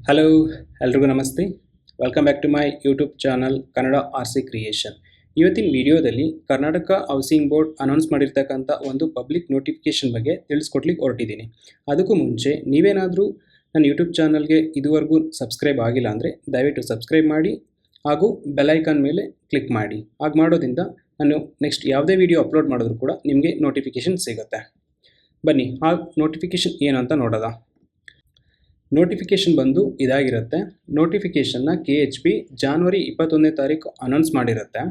Hello, ಎಲ್ರಿಗೂ ನಮಸ್ತೆ. Welcome back to my YouTube channel Kannada R C creation. ಇವತ್ತಿನ ವಿಡಿಯೋದಲ್ಲಿ ಕರ್ನಾಟಕ ಹೌಸಿಂಗ್ ಬೋರ್ಡ್ ಅನೌನ್ಸ್ ಮಾಡಿರ್ತಕ್ಕಂಥ ಒಂದು ಪಬ್ಲಿಕ್ ನೋಟಿಫಿಕೇಷನ್ ಬಗ್ಗೆ ತಿಳಿಸ್ಕೊಡ್ಲಿಕ್ಕೆ ಹೊರಟಿದ್ದೀನಿ. ಅದಕ್ಕೂ ಮುಂಚೆ ನೀವೇನಾದರೂ ನನ್ನ ಯೂಟ್ಯೂಬ್ ಚಾನಲ್ಗೆ ಇದುವರೆಗೂ ಸಬ್ಸ್ಕ್ರೈಬ್ ಆಗಿಲ್ಲ ಅಂದರೆ ದಯವಿಟ್ಟು ಸಬ್ಸ್ಕ್ರೈಬ್ ಮಾಡಿ ಹಾಗೂ ಬೆಲ್ಲೈಕನ್ ಮೇಲೆ ಕ್ಲಿಕ್ ಮಾಡಿ. ಹಾಗೆ ಮಾಡೋದ್ರಿಂದ ನಾನು ನೆಕ್ಸ್ಟ್ ಯಾವುದೇ ವಿಡಿಯೋ ಅಪ್ಲೋಡ್ ಮಾಡಿದ್ರು ಕೂಡ ನಿಮಗೆ ನೋಟಿಫಿಕೇಷನ್ ಸಿಗುತ್ತೆ. ಬನ್ನಿ ಆ ನೋಟಿಫಿಕೇಷನ್ ಏನು ಅಂತ ನೋಡೋಣ. ನೋಟಿಫಿಕೇಷನ್ ಬಂದು ಇದಾಗಿರುತ್ತೆ. ನೋಟಿಫಿಕೇಷನ್ನ KHP ಜಾನ್ವರಿ 21ನೇ ತಾರೀಕು ಅನೌನ್ಸ್ ಮಾಡಿರುತ್ತೆ.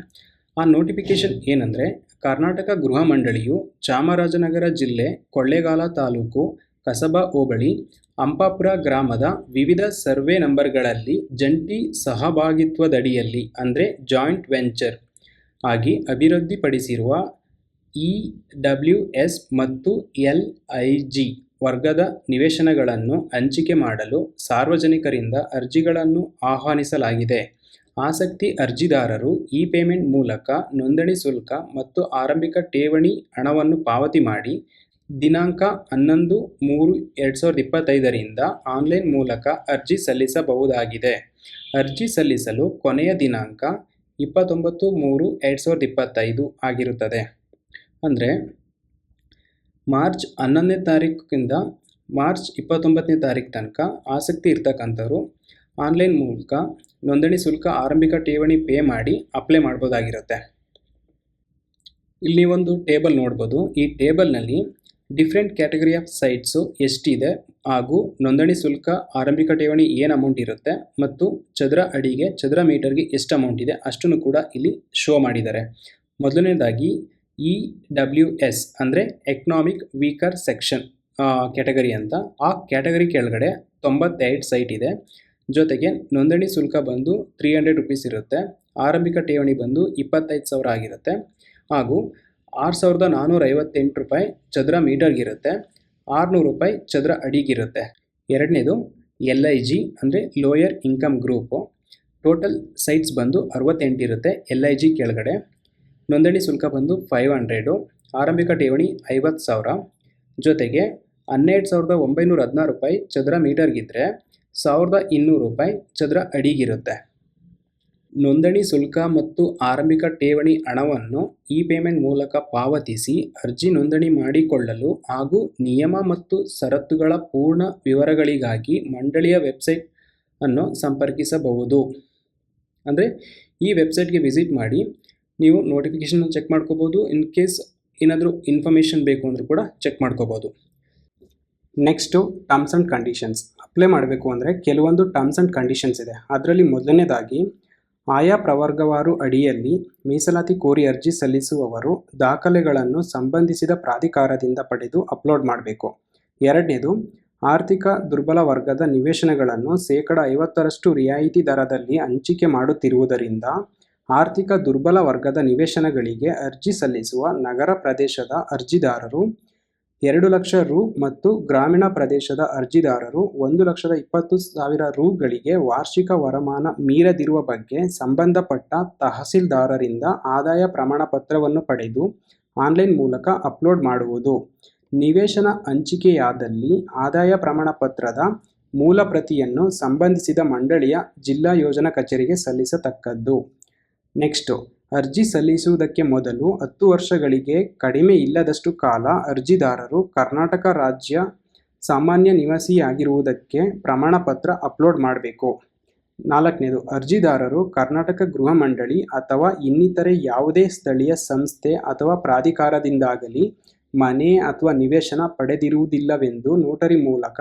ಆ ನೋಟಿಫಿಕೇಷನ್ ಏನಂದರೆ, ಕರ್ನಾಟಕ ಗೃಹ ಮಂಡಳಿಯು ಚಾಮರಾಜನಗರ ಜಿಲ್ಲೆ ಕೊಳ್ಳೇಗಾಲ ತಾಲೂಕು ಕಸಬಾ ಹೋಬಳಿ ಅಂಪಾಪುರ ಗ್ರಾಮದ ವಿವಿಧ ಸರ್ವೆ ನಂಬರ್ಗಳಲ್ಲಿ ಜಂಟಿ ಸಹಭಾಗಿತ್ವದಡಿಯಲ್ಲಿ ಅಂದರೆ ಜಾಯಿಂಟ್ ವೆಂಚರ್ ಆಗಿ ಅಭಿವೃದ್ಧಿಪಡಿಸಿರುವ EWS ಮತ್ತು LIG ವರ್ಗದ ನಿವೇಶನಗಳನ್ನು ಹಂಚಿಕೆ ಮಾಡಲು ಸಾರ್ವಜನಿಕರಿಂದ ಅರ್ಜಿಗಳನ್ನು ಆಹ್ವಾನಿಸಲಾಗಿದೆ. ಆಸಕ್ತಿ ಅರ್ಜಿದಾರರು ಈ ಪೇಮೆಂಟ್ ಮೂಲಕ ನೋಂದಣಿ ಶುಲ್ಕ ಮತ್ತು ಆರಂಭಿಕ ಠೇವಣಿ ಹಣವನ್ನು ಪಾವತಿ ಮಾಡಿ ದಿನಾಂಕ 11/3/2025ರಿಂದ ಆನ್ಲೈನ್ ಮೂಲಕ ಅರ್ಜಿ ಸಲ್ಲಿಸಬಹುದಾಗಿದೆ. ಅರ್ಜಿ ಸಲ್ಲಿಸಲು ಕೊನೆಯ ದಿನಾಂಕ 29/3/2025 ಆಗಿರುತ್ತದೆ. ಅಂದರೆ ಮಾರ್ಚ್ 11ನೇ ತಾರೀಕಿಂದ ಮಾರ್ಚ್ 29ನೇ ತಾರೀಕು ತನಕ ಆಸಕ್ತಿ ಇರ್ತಕ್ಕಂಥವ್ರು ಆನ್ಲೈನ್ ಮೂಲಕ ನೋಂದಣಿ ಶುಲ್ಕ ಆರಂಭಿಕ ಠೇವಣಿ ಪೇ ಮಾಡಿ ಅಪ್ಲೈ ಮಾಡ್ಬೋದಾಗಿರುತ್ತೆ. ಇಲ್ಲಿ ಒಂದು ಟೇಬಲ್ ನೋಡ್ಬೋದು. ಈ ಟೇಬಲ್ನಲ್ಲಿ ಡಿಫ್ರೆಂಟ್ ಕ್ಯಾಟಗರಿ ಆಫ್ ಸೈಟ್ಸು ಎಷ್ಟಿದೆ ಹಾಗೂ ನೋಂದಣಿ ಶುಲ್ಕ ಆರಂಭಿಕ ಠೇವಣಿ ಏನು ಅಮೌಂಟ್ ಇರುತ್ತೆ ಮತ್ತು ಚದರ ಅಡಿಗೆ ಚದರ ಮೀಟರ್ಗೆ ಎಷ್ಟು ಅಮೌಂಟ್ ಇದೆ ಅಷ್ಟನ್ನು ಕೂಡ ಇಲ್ಲಿ ಶೋ ಮಾಡಿದ್ದಾರೆ. ಮೊದಲನೇದಾಗಿ EWS ಅಂದರೆ ಎಕನಾಮಿಕ್ ವೀಕರ್ ಸೆಕ್ಷನ್ ಕ್ಯಾಟಗರಿ ಅಂತ. ಆ ಕ್ಯಾಟಗರಿ ಕೆಳಗಡೆ 92 ಸೈಟ್ ಇದೆ. ಜೊತೆಗೆ ನೋಂದಣಿ ಶುಲ್ಕ ಬಂದು 300 ರೂಪೀಸ್ ಇರುತ್ತೆ. ಆರಂಭಿಕ ಠೇವಣಿ ಬಂದು 25,000 ಆಗಿರುತ್ತೆ ಹಾಗೂ 6,458 ರೂಪಾಯಿ ಚದರ ಮೀಟರ್ಗಿರುತ್ತೆ. 600 ರೂಪಾಯಿ ಚದರ ಅಡಿಗಿರುತ್ತೆ. ಎರಡನೇದು LIG ಅಂದರೆ lower income group. Total sites ಬಂದು 68 ಇರುತ್ತೆ LIG ಕೆಳಗಡೆ. ನೋಂದಣಿ ಶುಲ್ಕ ಬಂದು 500, ಆರಂಭಿಕ ಠೇವಣಿ 50,000, ಜೊತೆಗೆ 12,916 ರೂಪಾಯಿ ಚದರ ಮೀಟರ್ಗಿದ್ದರೆ 1,200 ರೂಪಾಯಿ ಚದರ ಅಡಿಗಿರುತ್ತೆ. ನೋಂದಣಿ ಶುಲ್ಕ ಮತ್ತು ಆರಂಭಿಕ ಠೇವಣಿ ಹಣವನ್ನು ಈ ಪೇಮೆಂಟ್ ಮೂಲಕ ಪಾವತಿಸಿ ಅರ್ಜಿ ನೋಂದಣಿ ಮಾಡಿಕೊಳ್ಳಲು ಹಾಗೂ ನಿಯಮ ಮತ್ತು ಷರತ್ತುಗಳ ಪೂರ್ಣ ವಿವರಗಳಿಗಾಗಿ ಮಂಡಳಿಯ ವೆಬ್ಸೈಟ್ ಅನ್ನು ಸಂಪರ್ಕಿಸಬಹುದು. ಅಂದರೆ ಈ ವೆಬ್ಸೈಟ್ಗೆ ವಿಸಿಟ್ ಮಾಡಿ ನೀವು ನೋಟಿಫಿಕೇಷನ್ ಚೆಕ್ ಮಾಡ್ಕೋಬೋದು. ಇನ್ ಕೇಸ್ ಏನಾದರೂ ಇನ್ಫಾರ್ಮೇಷನ್ ಬೇಕು ಅಂದರೂ ಕೂಡ ಚೆಕ್ ಮಾಡ್ಕೋಬೋದು. Next terms and conditions. Apply ಮಾಡಬೇಕು ಅಂದರೆ ಕೆಲವೊಂದು ಟರ್ಮ್ಸ್ ಆ್ಯಂಡ್ ಕಂಡೀಷನ್ಸ್ ಇದೆ. ಅದರಲ್ಲಿ ಮೊದಲನೇದಾಗಿ ಆಯಾ ಪ್ರವರ್ಗವಾರು ಅಡಿಯಲ್ಲಿ ಮೀಸಲಾತಿ ಕೋರಿ ಅರ್ಜಿ ಸಲ್ಲಿಸುವವರು ದಾಖಲೆಗಳನ್ನು ಸಂಬಂಧಿಸಿದ ಪ್ರಾಧಿಕಾರದಿಂದ ಪಡೆದು ಅಪ್ಲೋಡ್ ಮಾಡಬೇಕು. ಎರಡನೇದು ಆರ್ಥಿಕ ದುರ್ಬಲ ವರ್ಗದ ನಿವೇಶನಗಳನ್ನು 50% ರಿಯಾಯಿತಿ ದರದಲ್ಲಿ ಹಂಚಿಕೆ ಮಾಡುತ್ತಿರುವುದರಿಂದ ಆರ್ಥಿಕ ದುರ್ಬಲ ವರ್ಗದ ನಿವೇಶನಗಳಿಗೆ ಅರ್ಜಿ ಸಲ್ಲಿಸುವ ನಗರ ಪ್ರದೇಶದ ಅರ್ಜಿದಾರರು 2 ಲಕ್ಷ ರು ಮತ್ತು ಗ್ರಾಮೀಣ ಪ್ರದೇಶದ ಅರ್ಜಿದಾರರು 1,20,000 ರುಗಳಿಗೆ ವಾರ್ಷಿಕ ವರಮಾನ ಮೀರದಿರುವ ಬಗ್ಗೆ ಸಂಬಂಧಪಟ್ಟ ತಹಸೀಲ್ದಾರರಿಂದ ಆದಾಯ ಪ್ರಮಾಣ ಪತ್ರವನ್ನು ಪಡೆದು ಆನ್ಲೈನ್ ಮೂಲಕ ಅಪ್ಲೋಡ್ ಮಾಡುವುದು. ನಿವೇಶನ ಹಂಚಿಕೆಯಾದಲ್ಲಿ ಆದಾಯ ಪ್ರಮಾಣ ಪತ್ರದ ಮೂಲ ಪ್ರತಿಯನ್ನು ಸಂಬಂಧಿಸಿದ ಮಂಡಳಿಯ ಜಿಲ್ಲಾ ಯೋಜನಾ ಕಚೇರಿಗೆ ಸಲ್ಲಿಸತಕ್ಕದ್ದು. ನೆಕ್ಸ್ಟು ಅರ್ಜಿ ಸಲ್ಲಿಸುವುದಕ್ಕೆ ಮೊದಲು 10 ವರ್ಷಗಳಿಗೆ ಕಡಿಮೆ ಇಲ್ಲದಷ್ಟು ಕಾಲ ಅರ್ಜಿದಾರರು ಕರ್ನಾಟಕ ರಾಜ್ಯ ಸಾಮಾನ್ಯ ನಿವಾಸಿಯಾಗಿರುವುದಕ್ಕೆ ಪ್ರಮಾಣ ಪತ್ರ ಅಪ್ಲೋಡ್ ಮಾಡಬೇಕು. ನಾಲ್ಕನೇದು ಅರ್ಜಿದಾರರು ಕರ್ನಾಟಕ ಗೃಹ ಮಂಡಳಿ ಅಥವಾ ಇನ್ನಿತರೆ ಯಾವುದೇ ಸ್ಥಳೀಯ ಸಂಸ್ಥೆ ಅಥವಾ ಪ್ರಾಧಿಕಾರದಿಂದಾಗಲಿ ಮನೆ ಅಥವಾ ನಿವೇಶನ ಪಡೆದಿರುವುದಿಲ್ಲವೆಂದು ನೋಟರಿ ಮೂಲಕ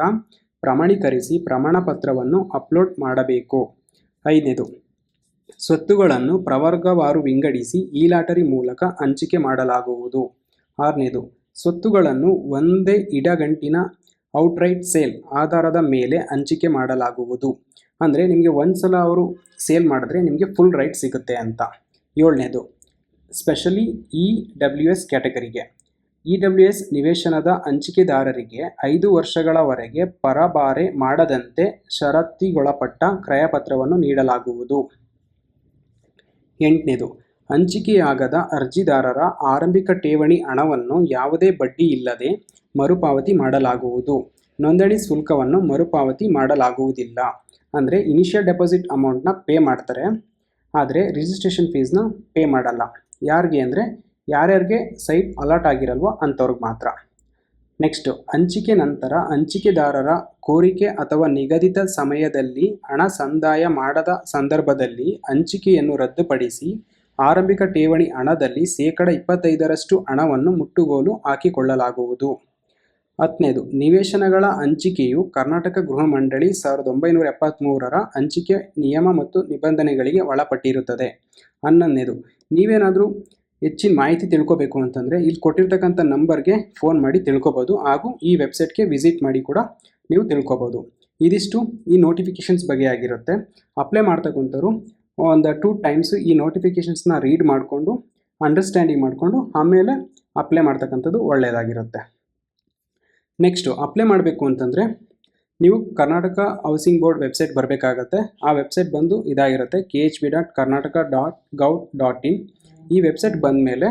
ಪ್ರಮಾಣೀಕರಿಸಿ ಪ್ರಮಾಣ ಪತ್ರವನ್ನು ಅಪ್ಲೋಡ್ ಮಾಡಬೇಕು. ಐದನೇದು ಸ್ವತ್ತುಗಳನ್ನು ಪ್ರವರ್ಗವಾರು ವಿಂಗಡಿಸಿ ಈ ಲಾಟರಿ ಮೂಲಕ ಹಂಚಿಕೆ ಮಾಡಲಾಗುವುದು. ಆರನೇದು ಸ್ವತ್ತುಗಳನ್ನು ಒಂದೇ ಇಡಗಂಟಿನ ಔಟ್ರೈಟ್ ಸೇಲ್ ಆಧಾರದ ಮೇಲೆ ಹಂಚಿಕೆ ಮಾಡಲಾಗುವುದು. ಅಂದರೆ ನಿಮಗೆ ಒಂದು ಸಲ ಅವರು ಸೇಲ್ ಮಾಡಿದ್ರೆ ನಿಮಗೆ ಫುಲ್ ರೈಟ್ ಸಿಗುತ್ತೆ ಅಂತ. ಏಳನೇದು ಸ್ಪೆಷಲಿ EWS ಕ್ಯಾಟಗರಿಗೆ EWS ನಿವೇಶನದ ಹಂಚಿಕೆದಾರರಿಗೆ 5 ವರ್ಷಗಳವರೆಗೆ ಪರಭಾರೆ ಮಾಡದಂತೆ ಷರತ್ತಿಗೊಳಪಟ್ಟ ಕ್ರಯಪತ್ರವನ್ನು ನೀಡಲಾಗುವುದು. ಎಂಟನೇದು ಹಂಚಿಕೆಯಾಗದ ಅರ್ಜಿದಾರರ ಆರಂಭಿಕ ಠೇವಣಿ ಹಣವನ್ನು ಯಾವುದೇ ಬಡ್ಡಿ ಇಲ್ಲದೆ ಮರುಪಾವತಿ ಮಾಡಲಾಗುವುದು. ನೋಂದಣಿ ಶುಲ್ಕವನ್ನು ಮರುಪಾವತಿ ಮಾಡಲಾಗುವುದಿಲ್ಲ. ಅಂದರೆ ಇನಿಷಿಯಲ್ ಡೆಪಾಸಿಟ್ ಅಮೌಂಟ್ನ ಪೇ ಮಾಡ್ತಾರೆ, ಆದರೆ ರಿಜಿಸ್ಟ್ರೇಷನ್ ಫೀಸ್ನ ಪೇ ಮಾಡಲ್ಲ. ಯಾರಿಗೆ ಅಂದರೆ ಯಾರ್ಯಾರಿಗೆ ಸೈಟ್ ಅಲಾಟ್ ಆಗಿರಲ್ವೋ ಅಂಥವ್ರಿಗೆ ಮಾತ್ರ. ನೆಕ್ಸ್ಟು, ಹಂಚಿಕೆ ನಂತರ ಹಂಚಿಕೆದಾರರ ಕೋರಿಕೆ ಅಥವಾ ನಿಗದಿತ ಸಮಯದಲ್ಲಿ ಹಣ ಸಂದಾಯ ಮಾಡದ ಸಂದರ್ಭದಲ್ಲಿ ಹಂಚಿಕೆಯನ್ನು ರದ್ದುಪಡಿಸಿ ಆರಂಭಿಕ ಠೇವಣಿ ಹಣದಲ್ಲಿ 25% ಹಣವನ್ನು ಮುಟ್ಟುಗೋಲು ಹಾಕಿಕೊಳ್ಳಲಾಗುವುದು. 10ನೇದು, ನಿವೇಶನಗಳ ಹಂಚಿಕೆಯು ಕರ್ನಾಟಕ ಗೃಹ ಮಂಡಳಿ 1973ರ ಹಂಚಿಕೆ ನಿಯಮ ಮತ್ತು ನಿಬಂಧನೆಗಳಿಗೆ ಒಳಪಟ್ಟಿರುತ್ತದೆ. 11ನೇದು, ನೀವೇನಾದರೂ ಹೆಚ್ಚಿನ ಮಾಹಿತಿ ತಿಳ್ಕೊಬೇಕು ಅಂತಂದರೆ ಇಲ್ಲಿ ಕೊಟ್ಟಿರ್ತಕ್ಕಂಥ ನಂಬರ್ಗೆ ಫೋನ್ ಮಾಡಿ ತಿಳ್ಕೊಬೋದು, ಹಾಗೂ ಈ ವೆಬ್ಸೈಟ್ಗೆ ವಿಸಿಟ್ ಮಾಡಿ ಕೂಡ ನೀವು ತಿಳ್ಕೊಬೋದು. ಇದಿಷ್ಟು ಈ ನೋಟಿಫಿಕೇಷನ್ಸ್ ಬಗ್ಗೆ ಆಗಿರುತ್ತೆ. ಅಪ್ಲೈ ಮಾಡ್ತಕ್ಕಂಥವ್ರು ಒಂದು 2 ಟೈಮ್ಸ್ ಈ ನೋಟಿಫಿಕೇಷನ್ಸ್ನ ರೀಡ್ ಮಾಡಿಕೊಂಡು ಅಂಡರ್ಸ್ಟ್ಯಾಂಡಿಂಗ್ ಮಾಡಿಕೊಂಡು ಆಮೇಲೆ ಅಪ್ಲೈ ಮಾಡ್ತಕ್ಕಂಥದ್ದು ಒಳ್ಳೆಯದಾಗಿರುತ್ತೆ. ನೆಕ್ಸ್ಟು, ಅಪ್ಲೈ ಮಾಡಬೇಕು ಅಂತಂದರೆ ನೀವು ಕರ್ನಾಟಕ ಹೌಸಿಂಗ್ ಬೋರ್ಡ್ ವೆಬ್ಸೈಟ್ ಬರಬೇಕಾಗತ್ತೆ. ಆ ವೆಬ್ಸೈಟ್ ಬಂದು ಇದಾಗಿರುತ್ತೆ, khb.karnataka.gov.in. ಈ ವೆಬ್ಸೈಟ್ ಬಂದ ಮೇಲೆ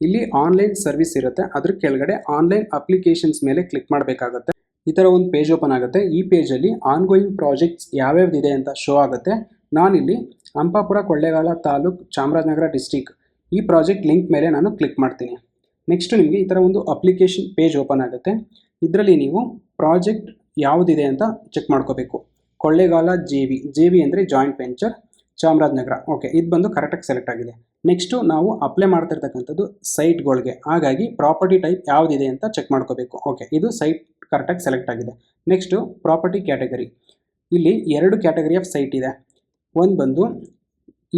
ಇಲ್ಲಿ ಆನ್ಲೈನ್ ಸರ್ವಿಸ್ ಇರುತ್ತೆ, ಅದ್ರ ಕೆಳಗಡೆ ಆನ್ಲೈನ್ ಅಪ್ಲಿಕೇಶನ್ಸ್ ಮೇಲೆ ಕ್ಲಿಕ್ ಮಾಡಬೇಕಾಗತ್ತೆ. ಈ ಥರ ಒಂದು ಪೇಜ್ ಓಪನ್ ಆಗುತ್ತೆ. ಈ ಪೇಜಲ್ಲಿ ಆನ್ಗೋಯಿಂಗ್ ಪ್ರಾಜೆಕ್ಟ್ಸ್ ಯಾವ್ಯಾವ್ದಿದೆ ಅಂತ ಶೋ ಆಗುತ್ತೆ. ನಾನಿಲ್ಲಿ ಹಂಪಾಪುರ ಕೊಳ್ಳೇಗಾಲ ತಾಲೂಕು ಚಾಮರಾಜನಗರ ಡಿಸ್ಟಿಕ್ ಈ ಪ್ರಾಜೆಕ್ಟ್ ಲಿಂಕ್ ಮೇಲೆ ನಾನು ಕ್ಲಿಕ್ ಮಾಡ್ತೀನಿ. ನೆಕ್ಸ್ಟ್ ನಿಮಗೆ ಈ ಥರ ಒಂದು ಅಪ್ಲಿಕೇಶನ್ ಪೇಜ್ ಓಪನ್ ಆಗುತ್ತೆ. ಇದರಲ್ಲಿ ನೀವು ಪ್ರಾಜೆಕ್ಟ್ ಯಾವುದಿದೆ ಅಂತ ಚೆಕ್ ಮಾಡ್ಕೋಬೇಕು. ಕೊಳ್ಳೇಗಾಲ ಜೆ ವಿ ಅಂದರೆ ಜಾಯಿಂಟ್ ವೆಂಚರ್, ಚಾಮರಾಜನಗರ. ಓಕೆ, ಇದು ಬಂದು ಕರೆಕ್ಟಾಗಿ ಸೆಲೆಕ್ಟ್ ಆಗಿದೆ. ನೆಕ್ಸ್ಟು ನಾವು ಅಪ್ಲೈ ಮಾಡ್ತಿರ್ತಕ್ಕಂಥದ್ದು ಸೈಟ್ಗಳಿಗೆ, ಹಾಗಾಗಿ ಪ್ರಾಪರ್ಟಿ ಟೈಪ್ ಯಾವುದಿದೆ ಅಂತ ಚೆಕ್ ಮಾಡ್ಕೋಬೇಕು. ಓಕೆ, ಇದು ಸೈಟ್ ಕರೆಕ್ಟಾಗಿ ಸೆಲೆಕ್ಟ್ ಆಗಿದೆ. Next property category. ಇಲ್ಲಿ 2 ಕ್ಯಾಟಗರಿ ಆಫ್ ಸೈಟ್ ಇದೆ. ಒಂದು ಬಂದು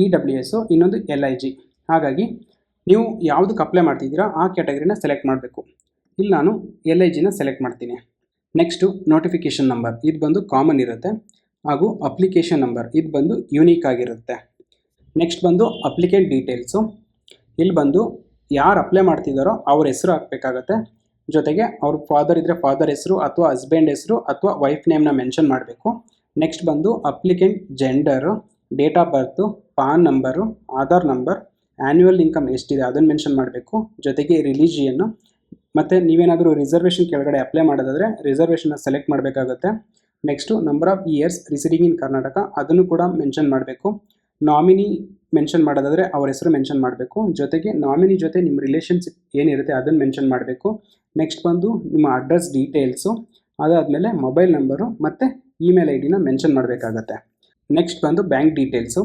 EWS, ಇನ್ನೊಂದು LIG. ಹಾಗಾಗಿ ನೀವು ಯಾವುದಕ್ಕೆ ಅಪ್ಲೈ ಮಾಡ್ತಿದ್ದೀರಾ ಆ ಕ್ಯಾಟಗರಿನ ಸೆಲೆಕ್ಟ್ ಮಾಡಬೇಕು. ಇಲ್ಲಿ ನಾನು LIGನ ಸೆಲೆಕ್ಟ್ ಮಾಡ್ತೀನಿ. ನೆಕ್ಸ್ಟು ನೋಟಿಫಿಕೇಷನ್ ನಂಬರ್, ಇದು ಬಂದು ಕಾಮನ್ ಇರುತ್ತೆ, ಹಾಗೂ ಅಪ್ಲಿಕೇಶನ್ ನಂಬರ್ ಇದು ಬಂದು ಯೂನಿಕ್ ಆಗಿರುತ್ತೆ. ನೆಕ್ಸ್ಟ್ ಬಂದು ಅಪ್ಲಿಕೆಂಟ್ ಡೀಟೇಲ್ಸು. ಇಲ್ಲಿ ಬಂದು ಯಾರು ಅಪ್ಲೈ ಮಾಡ್ತಿದ್ದಾರೋ ಅವ್ರ ಹೆಸರು ಹಾಕಬೇಕಾಗತ್ತೆ. ಜೊತೆಗೆ ಅವ್ರ ಫಾದರ್ ಇದ್ದರೆ ಫಾದರ್ ಹೆಸರು ಅಥವಾ ಹಸ್ಬೆಂಡ್ ಹೆಸರು ಅಥವಾ ವೈಫ್ ನೇಮ್ನ ಮೆನ್ಷನ್ ಮಾಡಬೇಕು. ನೆಕ್ಸ್ಟ್ ಬಂದು applicant gender, date of birth, PAN number, Aadhaar number, annual income ಎಷ್ಟಿದೆ ಅದನ್ನು ಮೆನ್ಷನ್ ಮಾಡಬೇಕು. ಜೊತೆಗೆ ರಿಲಿಜಿಯನ್ನು, ಮತ್ತು ನೀವೇನಾದರೂ ರಿಸರ್ವೇಷನ್ ಕೆಳಗಡೆ ಅಪ್ಲೈ ಮಾಡೋದಾದರೆ ರಿಸರ್ವೇಷನ್ನ ಸೆಲೆಕ್ಟ್ ಮಾಡಬೇಕಾಗುತ್ತೆ. ನೆಕ್ಸ್ಟು ನಂಬರ್ ಆಫ್ ಇಯರ್ಸ್ ರಿಸಿಡಿಂಗ್ ಇನ್ ಕರ್ನಾಟಕ ಅದನ್ನು ಕೂಡ ಮೆನ್ಷನ್ ಮಾಡಬೇಕು. ನಾಮಿನಿ ಮೆನ್ಷನ್ ಮಾಡೋದಾದರೆ ಅವ್ರ ಹೆಸರು ಮೆನ್ಷನ್ ಮಾಡಬೇಕು. ಜೊತೆಗೆ ನಾಮಿನಿ ಜೊತೆ ನಿಮ್ಮ ರಿಲೇಷನ್ಶಿಪ್ ಏನಿರುತ್ತೆ ಅದನ್ನು ಮೆನ್ಷನ್ ಮಾಡಬೇಕು. ನೆಕ್ಸ್ಟ್ ಬಂದು ನಿಮ್ಮ ಅಡ್ರೆಸ್ ಡೀಟೇಲ್ಸು, ಅದಾದಮೇಲೆ ಮೊಬೈಲ್ ನಂಬರು ಮತ್ತು ಇಮೇಲ್ ID ಮೆನ್ಷನ್ ಮಾಡಬೇಕಾಗತ್ತೆ. ನೆಕ್ಸ್ಟ್ ಬಂದು ಬ್ಯಾಂಕ್ ಡೀಟೇಲ್ಸು.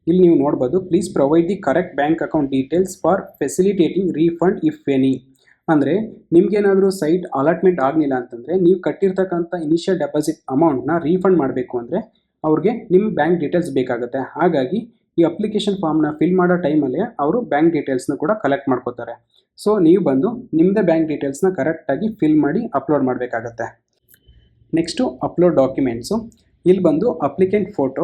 ಇಲ್ಲಿ ನೀವು ನೋಡ್ಬೋದು, please provide the correct bank account details for facilitating refund if any. ಅಂದರೆ ನಿಮಗೇನಾದರೂ ಸೈಟ್ ಅಲಾಟ್ಮೆಂಟ್ ಆಗಲಿಲ್ಲ ಅಂತಂದರೆ ನೀವು ಕಟ್ಟಿರ್ತಕ್ಕಂಥ ಇನಿಷಿಯಲ್ ಡೆಪಾಸಿಟ್ ಅಮೌಂಟ್ನ ರೀಫಂಡ್ ಮಾಡಬೇಕು ಅಂದರೆ ಅವ್ರಿಗೆ ನಿಮ್ಮ ಬ್ಯಾಂಕ್ ಡೀಟೇಲ್ಸ್ ಬೇಕಾಗುತ್ತೆ. ಹಾಗಾಗಿ ಈ ಅಪ್ಲಿಕೇಶನ್ ಫಾರ್ಮ್ನ ಫಿಲ್ ಮಾಡೋ ಟೈಮಲ್ಲಿ ಅವರು ಬ್ಯಾಂಕ್ ಡೀಟೇಲ್ಸ್ನ ಕೂಡ ಕಲೆಕ್ಟ್ ಮಾಡ್ಕೋತಾರೆ. ಸೊ ನೀವು ಬಂದು ನಿಮ್ಮದೇ ಬ್ಯಾಂಕ್ ಡೀಟೇಲ್ಸ್ನ ಕರೆಕ್ಟಾಗಿ ಫಿಲ್ ಮಾಡಿ ಅಪ್ಲೋಡ್ ಮಾಡಬೇಕಾಗತ್ತೆ. Next upload documents. ಇಲ್ಲಿ ಬಂದು ಅಪ್ಲಿಕೆಂಟ್ ಫೋಟೋ,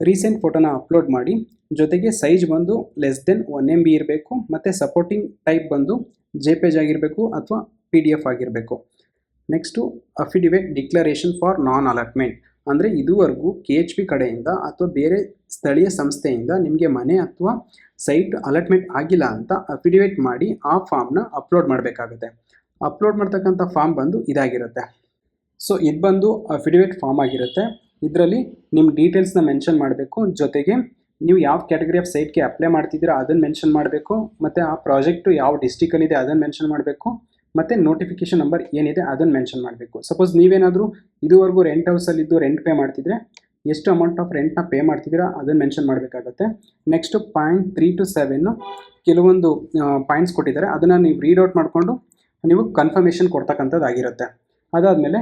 ರೀಸೆಂಟ್ ಫೋಟೋನ ಅಪ್ಲೋಡ್ ಮಾಡಿ. ಜೊತೆಗೆ ಸೈಜ್ ಬಂದು <1 MB ಇರಬೇಕು, ಮತ್ತು ಸಪೋರ್ಟಿಂಗ್ ಟೈಪ್ ಬಂದು JPEG ಆಗಿರಬೇಕು ಅಥವಾ PDF ಆಗಿರಬೇಕು. Next affidavit declaration for non allotment. ಅಂದರೆ ಇದುವರೆಗೂ KHP ಕಡೆಯಿಂದ ಅಥವಾ ಬೇರೆ ಸ್ಥಳೀಯ ಸಂಸ್ಥೆಯಿಂದ ನಿಮಗೆ ಮನೆ ಅಥವಾ ಸೈಟ್ ಅಲಾಟ್ಮೆಂಟ್ ಆಗಿಲ್ಲ ಅಂತ ಅಫಿಡಿವಿಟ್ ಮಾಡಿ ಆ ಫಾರ್ಮ್ನ ಅಪ್ಲೋಡ್ ಮಾಡಬೇಕಾಗುತ್ತೆ. ಅಪ್ಲೋಡ್ ಮಾಡ್ತಕ್ಕಂಥ ಫಾರ್ಮ್ ಬಂದು ಇದಾಗಿರುತ್ತೆ. ಸೊ ಇದು ಬಂದು ಅಫಿಡಿವಿಟ್ ಫಾರ್ಮ್ ಆಗಿರುತ್ತೆ. ಇದರಲ್ಲಿ ನಿಮ್ಮ ಡೀಟೇಲ್ಸ್ನ ಮೆನ್ಷನ್ ಮಾಡಬೇಕು. ಜೊತೆಗೆ ನೀವು ಯಾವ ಕ್ಯಾಟಗರಿ ಆಫ್ ಸೈಟ್ಗೆ ಅಪ್ಲೈ ಮಾಡ್ತಿದ್ದೀರಾ ಅದನ್ನು ಮೆನ್ಷನ್ ಮಾಡಬೇಕು, ಮತ್ತು ಆ ಪ್ರಾಜೆಕ್ಟು ಯಾವ ಡಿಸ್ಟಿಕಲ್ಲಿದೆ ಅದನ್ನು ಮೆನ್ಷನ್ ಮಾಡಬೇಕು, ಮತ್ತು ನೋಟಿಫಿಕೇಷನ್ ನಂಬರ್ ಏನಿದೆ ಅದನ್ನು ಮೆನ್ಷನ್ ಮಾಡಬೇಕು. ಸಪೋಸ್ ನೀವೇನಾದರೂ ಇದುವರೆಗೂ ರೆಂಟ್ ಹೌಸಲ್ಲಿದ್ದು ರೆಂಟ್ ಪೇ ಮಾಡ್ತಿದ್ರೆ ಎಷ್ಟು ಅಮೌಂಟ್ ಆಫ್ ರೆಂಟ್ನ ಪೇ ಮಾಡ್ತಿದ್ದೀರಾ ಅದನ್ನು ಮೆನ್ಷನ್ ಮಾಡಬೇಕಾಗತ್ತೆ. ನೆಕ್ಸ್ಟು ಪಾಯಿಂಟ್ 3 to 7 ಕೆಲವೊಂದು ಪಾಯಿಂಟ್ಸ್ ಕೊಟ್ಟಿದ್ದಾರೆ, ಅದನ್ನು ನೀವು ರೀಡ್ ಔಟ್ ಮಾಡಿಕೊಂಡು ನೀವು ಕನ್ಫರ್ಮೇಷನ್ ಕೊಡ್ತಕ್ಕಂಥದ್ದಾಗಿರುತ್ತೆ. ಅದಾದಮೇಲೆ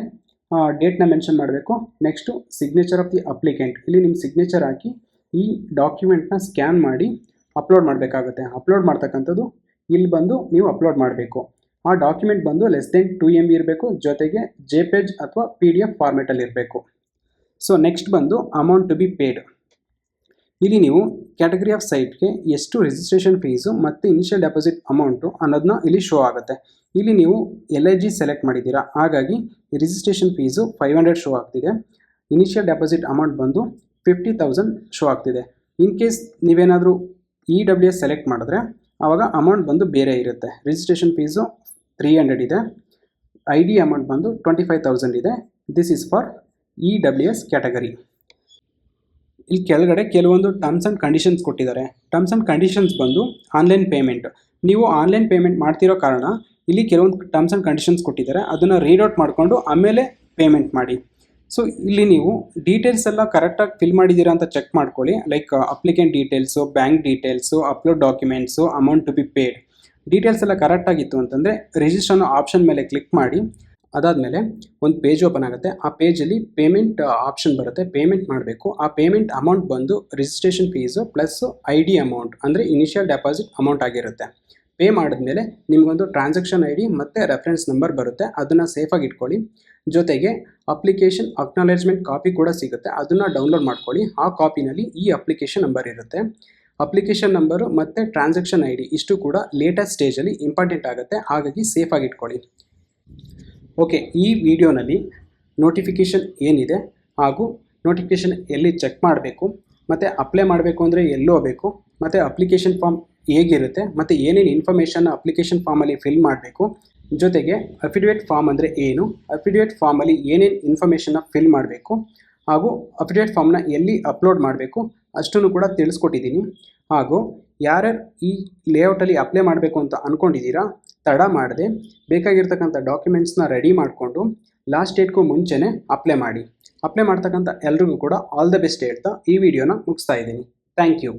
ಡೇಟ್ನ ಮೆನ್ಷನ್ ಮಾಡಬೇಕು. Next signature of the applicant. ಇಲ್ಲಿ ನಿಮ್ಮ ಸಿಗ್ನೇಚರ್ ಹಾಕಿ ಈ ಡಾಕ್ಯುಮೆಂಟ್ನ ಸ್ಕ್ಯಾನ್ ಮಾಡಿ ಅಪ್ಲೋಡ್ ಮಾಡಬೇಕಾಗುತ್ತೆ. ಅಪ್ಲೋಡ್ ಮಾಡ್ತಕ್ಕಂಥದ್ದು ಇಲ್ಲಿ ಬಂದು ನೀವು ಅಪ್ಲೋಡ್ ಮಾಡಬೇಕು. ಆ ಡಾಕ್ಯುಮೆಂಟ್ ಬಂದು <2 MB ಇರಬೇಕು. ಜೊತೆಗೆ JPEG ಅಥವಾ PDF ಫಾರ್ಮೆಟಲ್ಲಿ ಇರಬೇಕು. ಸೊ ನೆಕ್ಸ್ಟ್ ಬಂದು ಅಮೌಂಟ್ ಟು ಬಿ ಪೇಡ್. ಇಲ್ಲಿ ನೀವು ಕ್ಯಾಟಗರಿ ಆಫ್ ಸೈಟ್ಗೆ ಎಷ್ಟು ರಿಜಿಸ್ಟ್ರೇಷನ್ ಫೀಸು ಮತ್ತು ಇನಿಷಿಯಲ್ ಡೆಪಾಸಿಟ್ ಅಮೌಂಟು ಅನ್ನೋದನ್ನ ಇಲ್ಲಿ ಶೋ ಆಗುತ್ತೆ. ಇಲ್ಲಿ ನೀವು LIG ಸೆಲೆಕ್ಟ್ ಮಾಡಿದ್ದೀರಾ, ಹಾಗಾಗಿ ರಿಜಿಸ್ಟ್ರೇಷನ್ ಫೀಸು 500 ಶೋ ಆಗ್ತಿದೆ. ಇನಿಷಿಯಲ್ ಡೆಪಾಸಿಟ್ ಅಮೌಂಟ್ ಬಂದು 50,000 ಶೋ ಆಗ್ತಿದೆ. ಇನ್ ಕೇಸ್ ನೀವೇನಾದರೂ EWS ಸೆಲೆಕ್ಟ್ ಮಾಡಿದ್ರೆ ಆವಾಗ ಅಮೌಂಟ್ ಬಂದು ಬೇರೆ ಇರುತ್ತೆ. ರಿಜಿಸ್ಟ್ರೇಷನ್ ಫೀಸು 300 ಇದೆ, ID ಅಮೌಂಟ್ ಬಂದು 25,000 ಇದೆ, this is for EWS category. ಇಲ್ಲಿ ಕೆಳಗಡೆ ಕೆಲವೊಂದು ಟರ್ಮ್ಸ್ ಆ್ಯಂಡ್ ಕಂಡೀಷನ್ಸ್ ಕೊಟ್ಟಿದ್ದಾರೆ. ಟರ್ಮ್ಸ್ ಆ್ಯಂಡ್ ಕಂಡೀಷನ್ಸ್ ಬಂದು ಆನ್ಲೈನ್ ಪೇಮೆಂಟ್. ನೀವು ಆನ್ಲೈನ್ ಪೇಮೆಂಟ್ ಮಾಡ್ತಿರೋ ಕಾರಣ ಇಲ್ಲಿ ಕೆಲವೊಂದು ಟರ್ಮ್ಸ್ ಆ್ಯಂಡ್ ಕಂಡೀಷನ್ಸ್ ಕೊಟ್ಟಿದ್ದಾರೆ, ಅದನ್ನು ರೀಡ್ ಔಟ್ ಮಾಡಿಕೊಂಡು ಆಮೇಲೆ ಪೇಮೆಂಟ್ ಮಾಡಿ. ಸೊ ಇಲ್ಲಿ ನೀವು ಡೀಟೇಲ್ಸ್ ಎಲ್ಲ ಕರೆಕ್ಟಾಗಿ ಫಿಲ್ ಮಾಡಿದ್ದೀರಾ ಅಂತ ಚೆಕ್ ಮಾಡ್ಕೊಳ್ಳಿ. Like applicant details, bank details, upload documents, amount to be paid details ಎಲ್ಲ ಕರೆಕ್ಟಾಗಿತ್ತು ಅಂತಂದರೆ ರಿಜಿಸ್ಟರ್ ಅನ್ನೋ ಆಪ್ಷನ್ ಮೇಲೆ ಕ್ಲಿಕ್ ಮಾಡಿ. ಅದಾದಮೇಲೆ ಒಂದು ಪೇಜ್ ಓಪನ್ ಆಗುತ್ತೆ. ಆ ಪೇಜಲ್ಲಿ ಪೇಮೆಂಟ್ ಆಪ್ಷನ್ ಬರುತ್ತೆ, ಪೇಮೆಂಟ್ ಮಾಡಬೇಕು. ಆ ಪೇಮೆಂಟ್ ಅಮೌಂಟ್ ಬಂದು registration fees plus ID amount ಅಂದರೆ ಇನಿಷಿಯಲ್ ಡೆಪಾಸಿಟ್ ಅಮೌಂಟ್ ಆಗಿರುತ್ತೆ. ಪೇ ಮಾಡಿದ್ಮೇಲೆ ನಿಮಗೊಂದು ಟ್ರಾನ್ಸಾಕ್ಷನ್ ID ಮತ್ತು ರೆಫರೆನ್ಸ್ ನಂಬರ್ ಬರುತ್ತೆ, ಅದನ್ನು ಸೇಫಾಗಿ ಇಟ್ಕೊಳ್ಳಿ. ಜೊತೆಗೆ ಅಪ್ಲಿಕೇಶನ್ ಅಕ್ನಾಲೇಜ್ಮೆಂಟ್ ಕಾಪಿ ಕೂಡ ಸಿಗುತ್ತೆ, ಅದನ್ನು ಡೌನ್ಲೋಡ್ ಮಾಡ್ಕೊಳ್ಳಿ. ಆ ಕಾಪಿನಲ್ಲಿ ಈ ಅಪ್ಲಿಕೇಶನ್ ನಂಬರ್ ಇರುತ್ತೆ. ಅಪ್ಲಿಕೇಶನ್ ನಂಬರು ಮತ್ತು ಟ್ರಾನ್ಸಾಕ್ಷನ್ ID ಇಷ್ಟು ಕೂಡ ಲೇಟೆಸ್ಟ್ ಸ್ಟೇಜಲ್ಲಿ ಇಂಪಾರ್ಟೆಂಟ್ ಆಗುತ್ತೆ, ಹಾಗಾಗಿ ಸೇಫಾಗಿ ಇಟ್ಕೊಳ್ಳಿ. ಓಕೆ, ಈ ವಿಡಿಯೋನಲ್ಲಿ ನೋಟಿಫಿಕೇಷನ್ ಏನಿದೆ ಹಾಗೂ ನೋಟಿಫಿಕೇಷನ್ ಎಲ್ಲಿ ಚೆಕ್ ಮಾಡಬೇಕು ಮತ್ತು ಅಪ್ಲೈ ಮಾಡಬೇಕು ಅಂದರೆ ಎಲ್ಲಿ ಹೋಗಬೇಕು ಮತ್ತು ಅಪ್ಲಿಕೇಶನ್ ಫಾರ್ಮ್ ಹೇಗಿರುತ್ತೆ ಮತ್ತು ಏನೇನು ಇನ್ಫಾರ್ಮೇಷನ್ನ ಅಪ್ಲಿಕೇಶನ್ ಫಾರ್ಮಲ್ಲಿ ಫಿಲ್ ಮಾಡಬೇಕು, ಜೊತೆಗೆ ಅಫಿಡವಿಟ್ ಫಾರ್ಮ್ ಅಂದರೆ ಏನು, ಅಫಿಡವಿಟ್ ಫಾರ್ಮಲ್ಲಿ ಏನೇನು ಇನ್ಫಾರ್ಮೇಷನ್ನ ಫಿಲ್ ಮಾಡಬೇಕು ಹಾಗೂ ಅಫಿಡವಿಟ್ ಫಾರ್ಮ್ನ ಎಲ್ಲಿ ಅಪ್ಲೋಡ್ ಮಾಡಬೇಕು ಅಷ್ಟನ್ನು ಕೂಡ ತಿಳಿಸ್ಕೊಟ್ಟಿದ್ದೀನಿ. ಹಾಗೂ ಯಾರ್ಯಾರು ಈ ಲೇಔಟಲ್ಲಿ ಅಪ್ಲೈ ಮಾಡಬೇಕು ಅಂತ ಅಂದ್ಕೊಂಡಿದ್ದೀರಾ, ತಡ ಮಾಡದೆ ಬೇಕಾಗಿರ್ತಕ್ಕಂಥ ಡಾಕ್ಯುಮೆಂಟ್ಸ್ನ ರೆಡಿ ಮಾಡಿಕೊಂಡು ಲಾಸ್ಟ್ ಡೇಟ್ಗೂ ಮುಂಚೆನೇ ಅಪ್ಲೈ ಮಾಡಿ. ಅಪ್ಲೈ ಮಾಡ್ತಕ್ಕಂಥ ಎಲ್ರಿಗೂ ಕೂಡ ಆಲ್ ದ ಬೆಸ್ಟ್ ಹೇಳ್ತಾ ಈ ವಿಡಿಯೋನ ಮುಗಿಸ್ತಾ ಇದ್ದೀನಿ. Thank you.